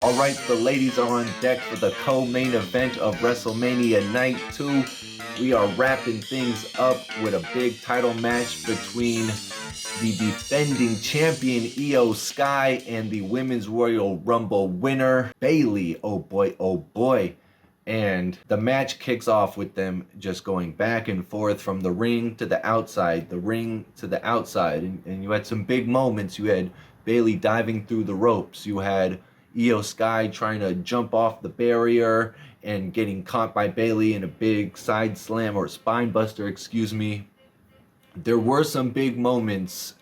All right, the ladies are on deck for the co-main event of WrestleMania Night 2. We are wrapping things up with a big title match between the defending champion Iyo Sky and the Women's Royal Rumble winner Bayley. Oh boy, oh boy. And the match kicks off with them just going back and forth from the ring to the outside, the ring to the outside. And you had some big moments. You had Bayley diving through the ropes. You had Iyo Sky trying to jump off the barrier and getting caught by Bayley in a big side slam or spine buster, excuse me. There were some big moments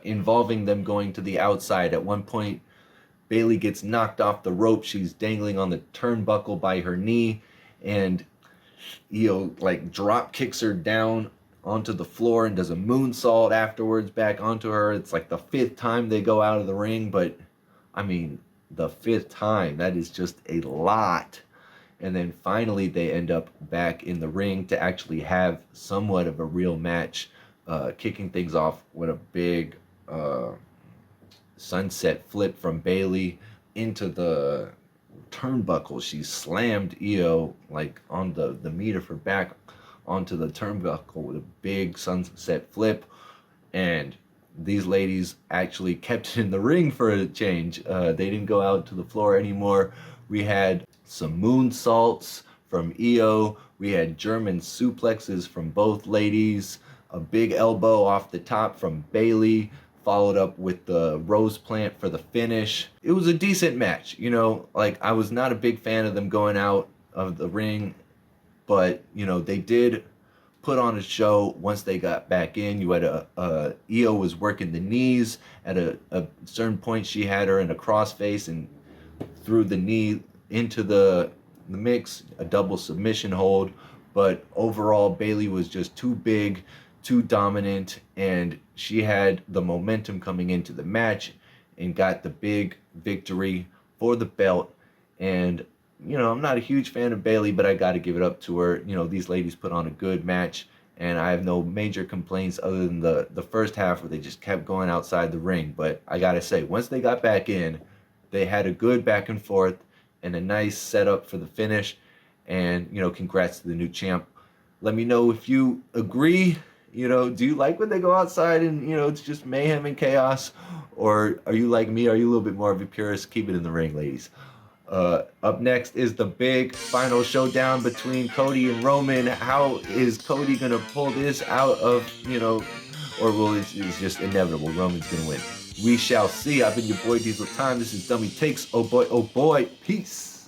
involving them going to the outside. At one point, Bayley gets knocked off the rope. She's dangling on the turnbuckle by her knee, and Iyo like drop kicks her down onto the floor and does a moonsault afterwards back onto her. It's like the fifth time they go out of the ring, but I mean, the fifth time, that is just a lot. And then finally, they end up back in the ring to actually have somewhat of a real match, kicking things off with a big sunset flip from Bayley into the turnbuckle. She slammed Iyo like on the meat of her back onto the turnbuckle with a big sunset flip, and these ladies actually kept it in the ring for a change. They didn't go out to the floor anymore. We had some moonsaults from Iyo. We had German suplexes from both ladies. A big elbow off the top from Bayley, followed up with the rose plant for the finish. It was a decent match. Like I was not a big fan of them going out of the ring, but they did put on a show once they got back in. You had Iyo was working the knees at a certain point. She had her in a crossface and threw the knee into the mix, a double submission hold. But overall, Bayley was just too big, too dominant, and she had the momentum coming into the match and got the big victory for the belt. And I'm not a huge fan of Bayley, but I got to give it up to her. These ladies put on a good match, and I have no major complaints other than the first half where they just kept going outside the ring. But I got to say, once they got back in, they had a good back and forth and a nice setup for the finish. And, congrats to the new champ. Let me know if you agree. Do you like when they go outside and, it's just mayhem and chaos? Or are you like me? Are you a little bit more of a purist? Keep it in the ring, ladies. Up next is the big final showdown between Cody and Roman. How is Cody going to pull this out of, or will it's just inevitable? Roman's going to win. We shall see. I've been your boy Diesel Time. This is Dummy Takes. Oh boy, peace.